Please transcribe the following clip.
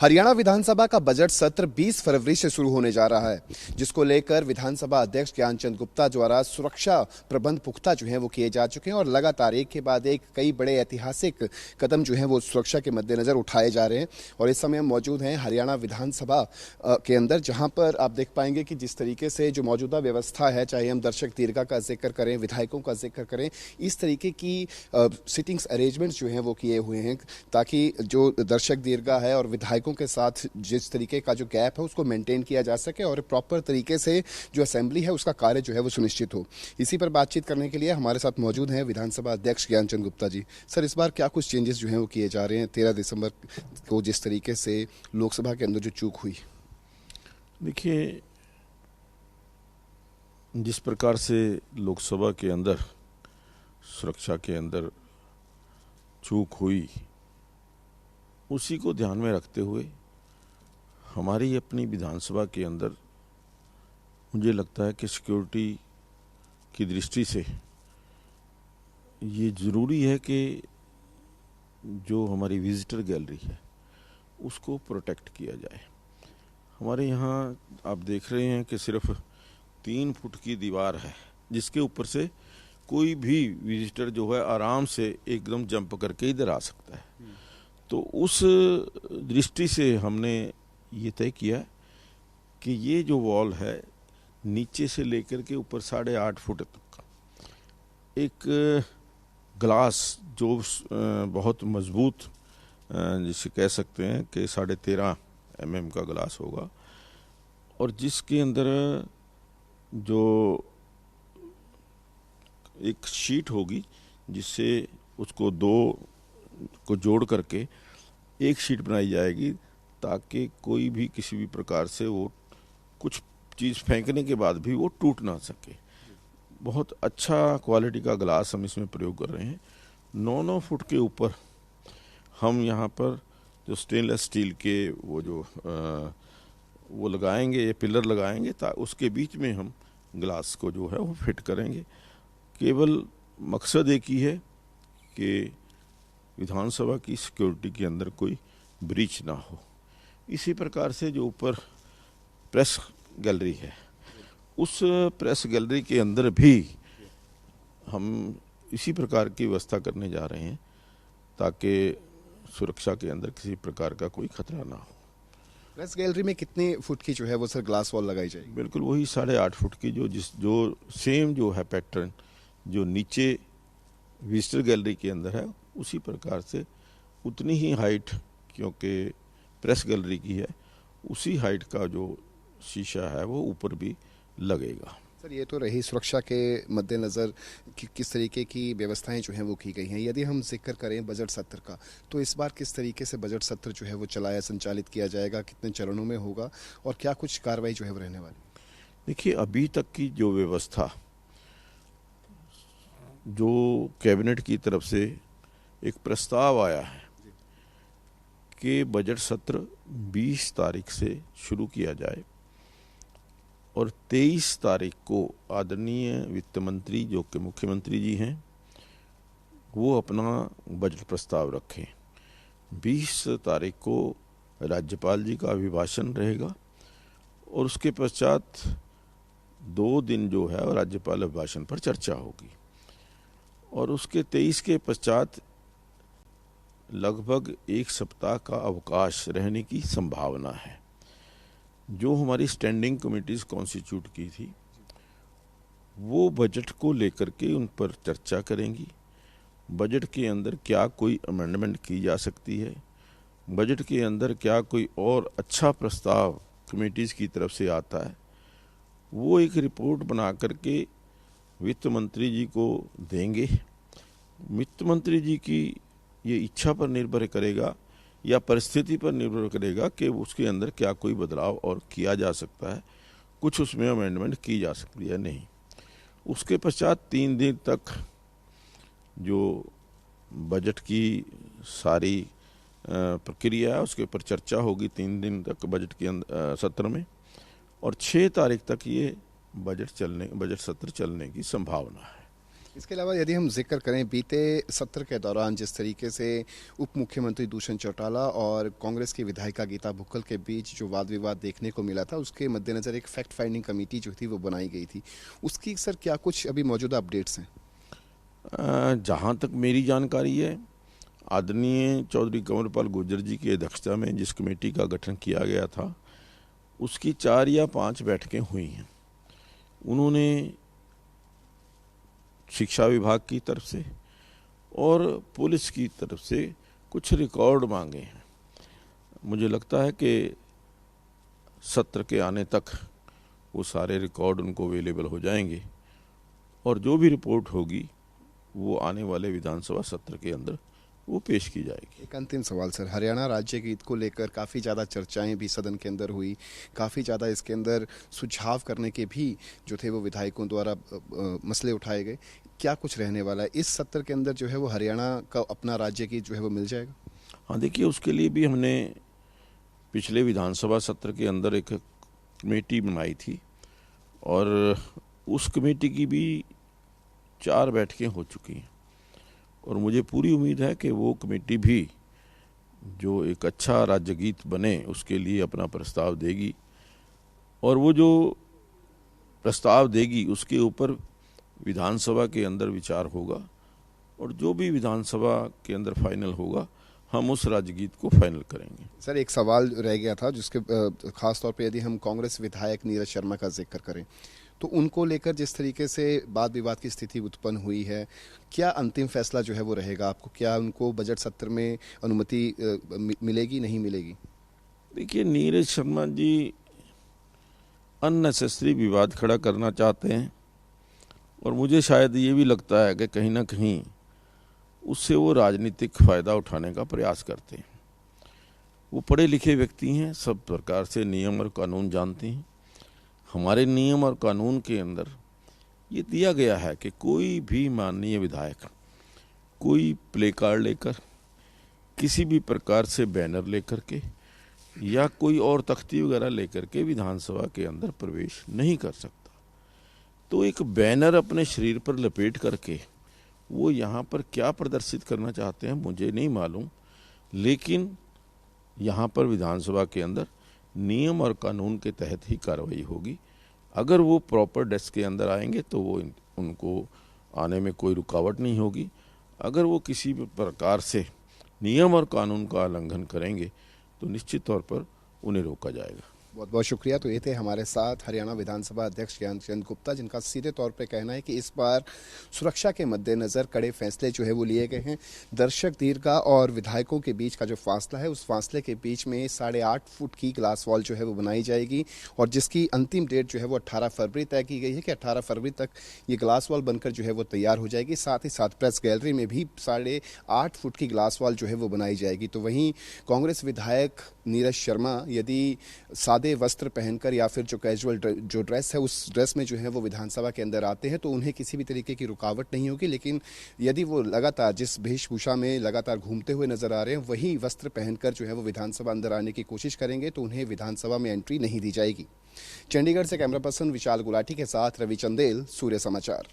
हरियाणा विधानसभा का बजट सत्र 20 फरवरी से शुरू होने जा रहा है, जिसको लेकर विधानसभा अध्यक्ष ज्ञानचंद गुप्ता द्वारा सुरक्षा प्रबंध पुख्ता जो है वो किए जा चुके हैं और लगातार एक के बाद एक कई बड़े ऐतिहासिक कदम जो है वो सुरक्षा के मद्देनजर उठाए जा रहे हैं। और इस समय हम मौजूद हैं हरियाणा विधानसभा के अंदर, जहां पर आप देख पाएंगे कि जिस तरीके से जो मौजूदा व्यवस्था है, चाहे हम दर्शक दीर्घा का जिक्र करें, विधायकों का जिक्र करें, इस तरीके की सिटिंग्स अरेंजमेंट्स जो हैं वो किए हुए हैं ताकि जो दर्शक दीर्घा है और विधायकों के साथ जिस तरीके का जो गैप है उसको मेंटेन किया जा सके और प्रॉपर तरीके से जो असेंबली है उसका कार्य जो है वो सुनिश्चित हो। इसी पर बातचीत करने के लिए हमारे साथ मौजूद हैं विधानसभा अध्यक्ष ज्ञानचंद गुप्ता जी। सर, इस बार क्या कुछ चेंजेस जो हैं वो किए जा रहे हैं 13 दिसंबर को जिस तरीके से लोकसभा के अंदर जो चूक हुई? देखिए, जिस प्रकार से लोकसभा के अंदर सुरक्षा के अंदर चूक हुई, उसी को ध्यान में रखते हुए हमारी अपनी विधानसभा के अंदर मुझे लगता है कि सिक्योरिटी की दृष्टि से ये ज़रूरी है कि जो हमारी विजिटर गैलरी है उसको प्रोटेक्ट किया जाए। हमारे यहाँ आप देख रहे हैं कि सिर्फ 3 फुट की दीवार है जिसके ऊपर से कोई भी विजिटर जो है आराम से एकदम जंप करके इधर आ सकता है। तो उस दृष्टि से हमने ये तय किया कि ये जो वॉल है नीचे से लेकर के ऊपर 8.5 फुट तक एक ग्लास जो बहुत मजबूत जिसे कह सकते हैं कि 13.5 mm का ग्लास होगा और जिसके अंदर जो एक शीट होगी जिससे उसको 2 को जोड़ करके एक शीट बनाई जाएगी ताकि कोई भी किसी भी प्रकार से वो कुछ चीज़ फेंकने के बाद भी वो टूट ना सके। बहुत अच्छा क्वालिटी का ग्लास हम इसमें प्रयोग कर रहे हैं। 9-9 फुट के ऊपर हम यहाँ पर जो स्टेनलेस स्टील के वो लगाएंगे, ये पिलर लगाएंगे उसके बीच में हम ग्लास को जो है वो फिट करेंगे। केवल मकसद एक ही है कि विधानसभा की सिक्योरिटी के अंदर कोई ब्रीच ना हो। इसी प्रकार से जो ऊपर प्रेस गैलरी है, उस प्रेस गैलरी के अंदर भी हम इसी प्रकार की व्यवस्था करने जा रहे हैं ताकि सुरक्षा के अंदर किसी प्रकार का कोई खतरा ना हो। प्रेस गैलरी में कितने फुट की जो है वो सर ग्लास वॉल लगाई जाएगी? बिल्कुल वही 8.5 फुट की जो सेम जो है पैटर्न जो नीचे विजिटर गैलरी के अंदर है उसी प्रकार से उतनी ही हाइट, क्योंकि प्रेस गैलरी की है, उसी हाइट का जो शीशा है वो ऊपर भी लगेगा। सर, ये तो रही सुरक्षा के मद्देनज़र किस तरीके की व्यवस्थाएं जो हैं वो की गई हैं। यदि हम जिक्र करें बजट सत्र का, तो इस बार किस तरीके से बजट सत्र जो है वो संचालित किया जाएगा, कितने चरणों में होगा और क्या कुछ कार्रवाई जो है वो रहने वाली? देखिए, अभी तक की जो व्यवस्था जो कैबिनेट की तरफ से एक प्रस्ताव आया है कि बजट सत्र 20 तारीख से शुरू किया जाए और 23 तारीख को आदरणीय वित्त मंत्री जो कि मुख्यमंत्री जी हैं वो अपना बजट प्रस्ताव रखें। 20 तारीख को राज्यपाल जी का अभिभाषण रहेगा और उसके पश्चात 2 दिन जो है राज्यपाल अभिभाषण पर चर्चा होगी और उसके 23 के पश्चात लगभग 1 सप्ताह का अवकाश रहने की संभावना है। जो हमारी स्टैंडिंग कमेटीज कॉन्स्टिट्यूट की थी वो बजट को लेकर के उन पर चर्चा करेंगी। बजट के अंदर क्या कोई अमेंडमेंट की जा सकती है, बजट के अंदर क्या कोई और अच्छा प्रस्ताव कमेटीज की तरफ से आता है, वो एक रिपोर्ट बना करके वित्त मंत्री जी को देंगे। वित्त मंत्री जी की ये इच्छा पर निर्भर करेगा या परिस्थिति पर निर्भर करेगा कि उसके अंदर क्या कोई बदलाव और किया जा सकता है, कुछ उसमें अमेंडमेंट की जा सकती है नहीं। उसके पश्चात 3 दिन तक जो बजट की सारी प्रक्रिया है उसके ऊपर चर्चा होगी 3 दिन तक बजट के सत्र में और 6 तारीख तक ये बजट सत्र चलने की संभावना है। इसके अलावा यदि हम जिक्र करें बीते सत्र के दौरान जिस तरीके से उप मुख्यमंत्री दुष्यंत चौटाला और कांग्रेस की विधायिका गीता भुक्कल के बीच जो वाद विवाद देखने को मिला था, उसके मद्देनजर एक फैक्ट फाइंडिंग कमेटी जो थी वो बनाई गई थी। उसकी सर क्या कुछ अभी मौजूदा अपडेट्स हैं? जहाँ तक मेरी जानकारी है, आदरणीय चौधरी कंवरपाल गुर्जर जी की अध्यक्षता में जिस कमेटी का गठन किया गया था, उसकी 4 या 5 बैठकें हुई हैं। उन्होंने शिक्षा विभाग की तरफ से और पुलिस की तरफ से कुछ रिकॉर्ड मांगे हैं। मुझे लगता है कि सत्र के आने तक वो सारे रिकॉर्ड उनको अवेलेबल हो जाएंगे और जो भी रिपोर्ट होगी वो आने वाले विधानसभा सत्र के अंदर वो पेश की जाएगी। एक अंतिम सवाल सर, हरियाणा राज्य गीत को लेकर काफ़ी ज़्यादा चर्चाएं भी सदन के अंदर हुई, काफ़ी ज़्यादा इसके अंदर सुझाव करने के भी जो थे वो विधायकों द्वारा मसले उठाए गए। क्या कुछ रहने वाला है इस सत्र के अंदर जो है वो हरियाणा का अपना राज्य गीत जो है वो मिल जाएगा? हाँ, देखिए, उसके लिए भी हमने पिछले विधानसभा सत्र के अंदर एक कमेटी बनाई थी और उस कमेटी की भी 4 बैठकें हो चुकी हैं और मुझे पूरी उम्मीद है कि वो कमेटी भी जो एक अच्छा राज्य गीत बने उसके लिए अपना प्रस्ताव देगी और वो जो प्रस्ताव देगी उसके ऊपर विधानसभा के अंदर विचार होगा और जो भी विधानसभा के अंदर फाइनल होगा हम उस राज्य गीत को फाइनल करेंगे। सर एक सवाल रह गया था जिसके खास तौर पे यदि हम कांग्रेस विधायक नीरज शर्मा का जिक्र करें तो उनको लेकर जिस तरीके से वाद विवाद की स्थिति उत्पन्न हुई है, क्या अंतिम फैसला जो है वो रहेगा आपको? क्या उनको बजट सत्र में अनुमति मिलेगी, नहीं मिलेगी? देखिए, नीरज शर्मा जी अननेसेसरी विवाद खड़ा करना चाहते हैं और मुझे शायद ये भी लगता है कि कहीं ना कहीं उससे वो राजनीतिक फ़ायदा उठाने का प्रयास करते हैं। वो पढ़े लिखे व्यक्ति हैं, सब प्रकार से नियम और कानून जानते हैं। हमारे नियम और कानून के अंदर ये दिया गया है कि कोई भी माननीय विधायक कोई प्ले कार्ड लेकर, किसी भी प्रकार से बैनर लेकर के या कोई और तख्ती वगैरह लेकर के विधानसभा के अंदर प्रवेश नहीं कर सकता। तो एक बैनर अपने शरीर पर लपेट करके वो यहाँ पर क्या प्रदर्शित करना चाहते हैं मुझे नहीं मालूम, लेकिन यहाँ पर विधानसभा के अंदर नियम और कानून के तहत ही कार्रवाई होगी। अगर वो प्रॉपर ड्रेस के अंदर आएंगे तो वो उनको आने में कोई रुकावट नहीं होगी। अगर वो किसी भी प्रकार से नियम और कानून का उल्लंघन करेंगे तो निश्चित तौर पर उन्हें रोका जाएगा। बहुत बहुत शुक्रिया। तो ये थे हमारे साथ हरियाणा विधानसभा अध्यक्ष ज्ञानचंद गुप्ता, जिनका सीधे तौर पे कहना है कि इस बार सुरक्षा के मद्देनज़र कड़े फैसले जो है वो लिए गए हैं। दर्शक दीर्घा और विधायकों के बीच का जो फासला है उस फासले के बीच में 8.5 फुट की ग्लास वॉल जो है वो बनाई जाएगी और जिसकी अंतिम डेट जो है वो 18 फरवरी तय की गई है कि 18 फरवरी तक ये ग्लास वॉल बनकर जो है वो तैयार हो जाएगी। साथ ही साथ प्रेस गैलरी में भी 8.5 फुट की ग्लास वॉल जो है वो बनाई जाएगी। तो वहीं कांग्रेस विधायक नीरज शर्मा यदि सादे वस्त्र पहनकर या फिर जो कैजुअल जो ड्रेस है उस ड्रेस में जो है वो विधानसभा के अंदर आते हैं तो उन्हें किसी भी तरीके की रुकावट नहीं होगी। लेकिन यदि वो लगातार जिस वेशभूषा में लगातार घूमते हुए नजर आ रहे हैं वही वस्त्र पहनकर जो है वो विधानसभा अंदर आने की कोशिश करेंगे तो उन्हें विधानसभा में एंट्री नहीं दी जाएगी। चंडीगढ़ से कैमरा पर्सन विशाल गुलाटी के साथ रवि चंदेल, सूर्य समाचार।